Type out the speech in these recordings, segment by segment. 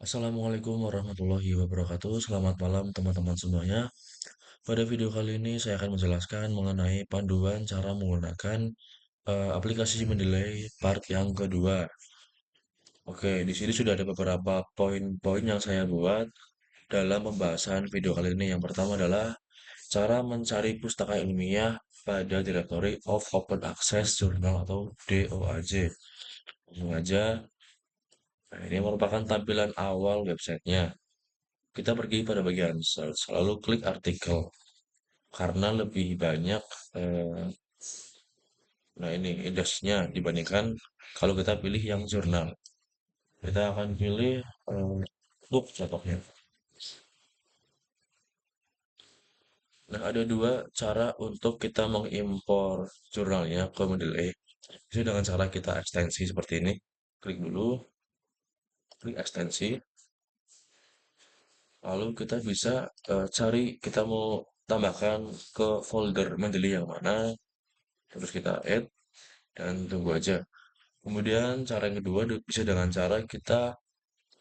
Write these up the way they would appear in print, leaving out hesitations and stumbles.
Assalamualaikum warahmatullahi wabarakatuh. Selamat malam teman-teman semuanya. Pada video kali ini saya akan menjelaskan mengenai panduan cara menggunakan aplikasi mendelay part yang kedua. Oke, di sini sudah ada beberapa poin-poin yang saya buat dalam pembahasan video kali ini. Yang pertama adalah cara mencari pustaka ilmiah pada Directory of Open Access Journal atau DOAJ. Langsung aja. Nah, ini merupakan tampilan awal websitenya. Kita pergi pada bagian search, lalu klik artikel karena lebih banyak eh, nah ini indexnya dibandingkan kalau kita pilih yang jurnal. Kita akan pilih book contohnya. Nah, ada dua cara untuk kita mengimpor jurnalnya ke Mendeley. Bisa dengan cara kita ekstensi seperti ini. Klik dulu, klik ekstensi, lalu kita bisa cari kita mau tambahkan ke folder Mendeley yang mana, terus kita add dan tunggu aja. Kemudian cara yang kedua bisa dengan cara kita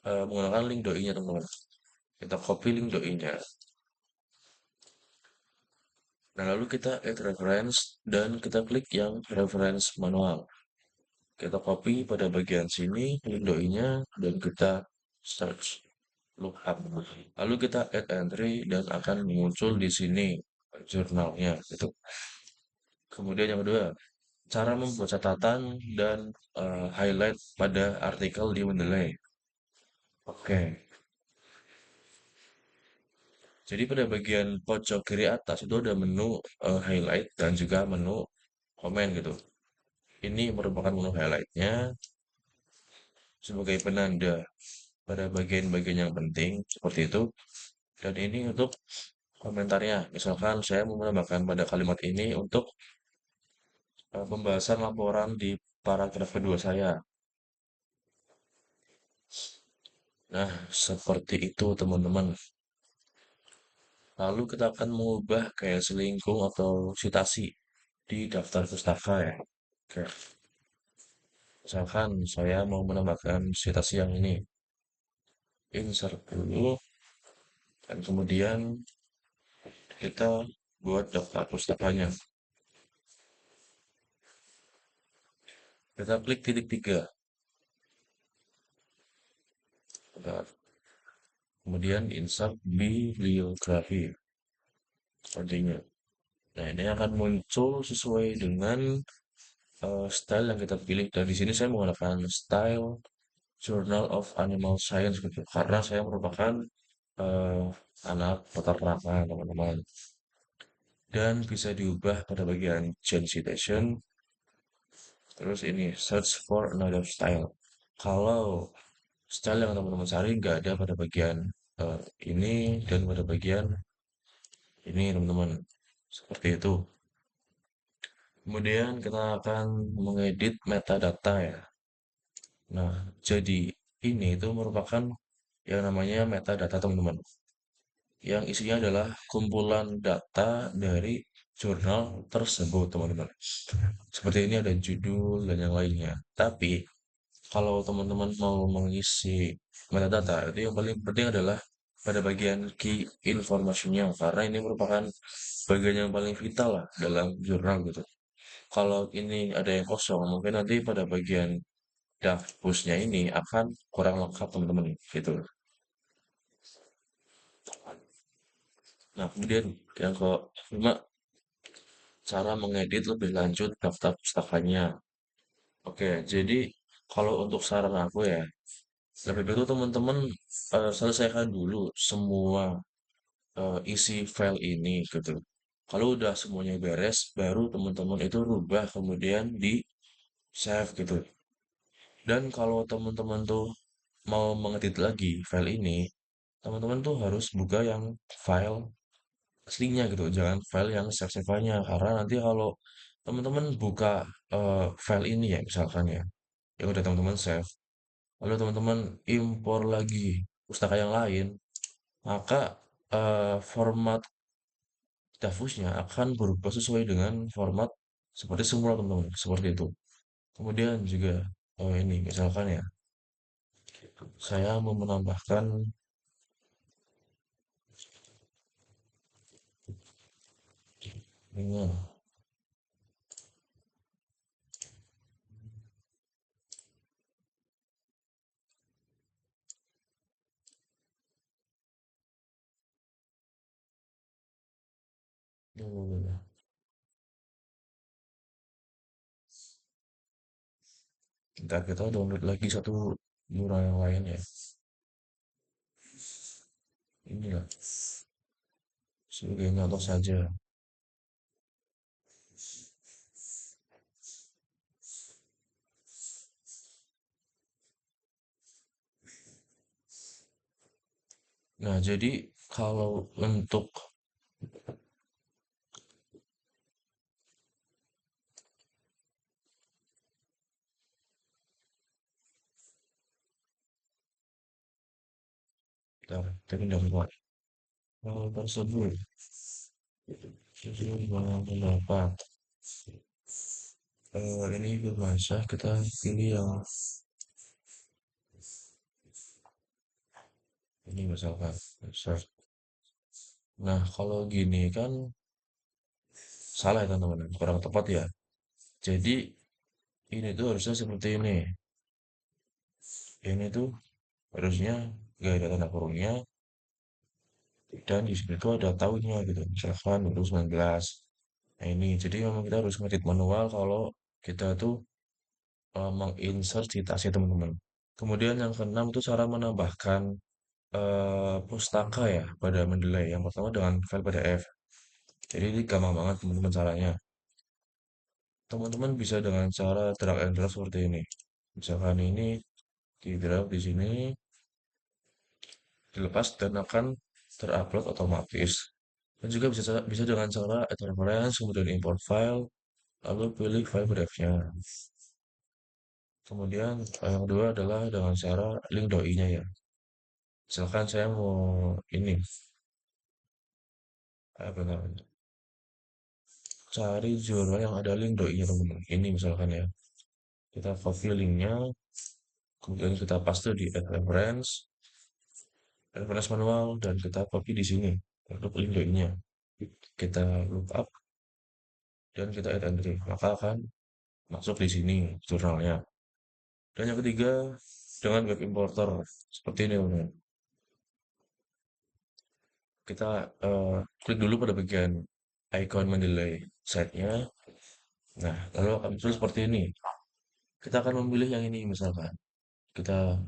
menggunakan link doi-nya teman-teman. Kita copy link doi-nya. Nah lalu kita add reference dan kita klik yang reference manual. Kita copy pada bagian sini link doi-nya dan kita search lookup. Lalu kita add entry dan akan muncul di sini jurnalnya gitu. Kemudian yang kedua, cara membuat catatan dan highlight pada artikel di Mendeley. Oke, jadi pada bagian pojok kiri atas itu ada menu highlight dan juga menu komen gitu. Ini merupakan menu highlightnya sebagai penanda pada bagian-bagian yang penting seperti itu. Dan ini untuk komentarnya. Misalkan saya mau menambahkan pada kalimat ini untuk pembahasan laporan di paragraf kedua saya. Nah, seperti itu teman-teman. Lalu kita akan mengubah gaya selingkung atau citasi di daftar pustaka ya. Oke. Misalkan saya mau menambahkan citasi yang ini, insert dulu, dan kemudian kita buat daftar pustakanya. Kita klik titik tiga, bentar. Kemudian insert bibliografi, sepertinya. Nah, ini akan muncul sesuai dengan style yang kita pilih. Dan di sini saya menggunakan style Journal of Animal Science gitu, karena saya merupakan eh, anak peternakan teman-teman. Dan bisa diubah pada bagian Gen Citation. Terus ini search for another style. Kalau style yang teman-teman cari nggak ada pada bagian eh, ini dan pada bagian ini teman-teman. Seperti itu. Kemudian kita akan mengedit metadata ya. Nah, jadi ini itu merupakan yang namanya metadata teman-teman. Yang isinya adalah kumpulan data dari jurnal tersebut teman-teman. Seperti ini ada judul dan yang lainnya. Tapi kalau teman-teman mau mengisi metadata, itu yang paling penting adalah pada bagian key information-nya, karena ini merupakan bagian yang paling vital lah dalam jurnal gitu. Kalau ini ada yang kosong, mungkin nanti pada bagian dafusnya ini akan kurang lengkap teman-teman gitu. Nah, kemudian yang kelima, cara mengedit lebih lanjut daftar pustakanya. Oke, jadi kalau untuk saran aku ya, lebih baik itu teman-teman selesaikan dulu semua isi file ini gitu. Kalau udah semuanya beres, baru teman-teman itu rubah kemudian di save gitu. Dan kalau teman-teman tuh mau mengedit lagi file ini, teman-teman tuh harus buka yang file aslinya gitu, jangan file yang save-save-nya. Karena nanti kalau teman-teman buka file ini ya misalkan ya, yang udah teman-teman save, lalu teman-teman impor lagi pustaka yang lain, maka format dafusnya akan berubah sesuai dengan format seperti semula teman-teman, seperti itu. Kemudian juga ini misalkan ya, Saya mau menambahkan dengan kita download lagi satu mural yang lain ya. Inilah sebagai contoh saja. Nah, jadi kalau untuk bentar, tapi udah buat hal tersebut sejumlah pendapat ini bermasa kita pilih yang ini misalkan search. Nah, kalau gini kan salah ya teman-teman, kurang tepat ya. Jadi ini tuh harusnya seperti ini. Ini tuh harusnya gak ada tanda kurungnya dan di sini tuh ada tahunnya gitu. Misalkan 2019. Nah ini, jadi memang kita harus ngedit manual kalau kita tuh menginsert citasi teman-teman. Kemudian yang keenam itu cara menambahkan pustaka ya pada Mendeley. Yang pertama dengan file PDF. Jadi ini gampang banget teman-teman caranya. Teman-teman bisa dengan cara drag and drop seperti ini. Misalkan ini di drag di sini, dilepas dan akan terupload otomatis. Dan juga bisa dengan cara add reference, kemudian import file, lalu pilih file PDF-nya. Kemudian yang kedua adalah dengan cara link doi-nya ya. Misalkan saya mau ini, apa namanya, cari jurnal yang ada link doi-nya teman-teman. Ini misalkan ya, kita copy linknya, kemudian kita paste di add reference, reference manual, dan kita copy di sini untuk link doi-nya. Kita look up dan kita add entry, maka akan masuk di sini jurnalnya. Dan yang ketiga dengan web importer seperti ini teman-teman. Kita klik dulu pada bagian icon mendelay site-nya. Nah, lalu akan muncul seperti ini. Kita akan memilih yang ini misalkan. Kita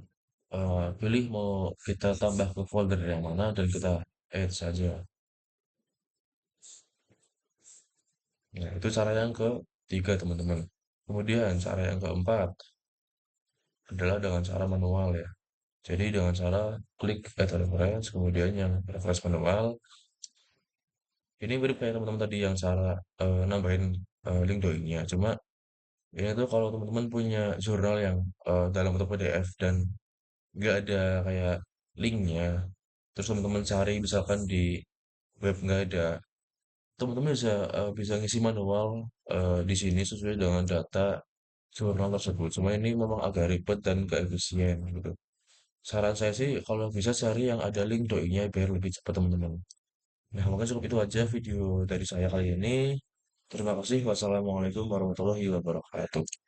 pilih mau kita tambah ke folder yang mana dan kita add saja. Nah, itu cara yang ketiga teman-teman. Kemudian cara yang keempat adalah dengan cara manual ya. Jadi dengan cara klik add reference, kemudian yang reference manual. Ini mirip kayak teman-teman tadi yang cara nambahin link doi-nya. Cuma ini tuh kalau teman-teman punya jurnal yang dalam bentuk PDF dan nggak ada kayak linknya, terus teman-teman cari misalkan di web nggak ada, teman-teman bisa ngisi manual di sini sesuai dengan data jurnal tersebut. Cuma ini memang agak ribet dan gak efisien gitu. Saran saya sih kalau bisa cari yang ada link doi-nya biar lebih cepat teman-teman. Nah, mungkin cukup itu aja video dari saya kali ini. Terima kasih. Wassalamualaikum warahmatullahi wabarakatuh.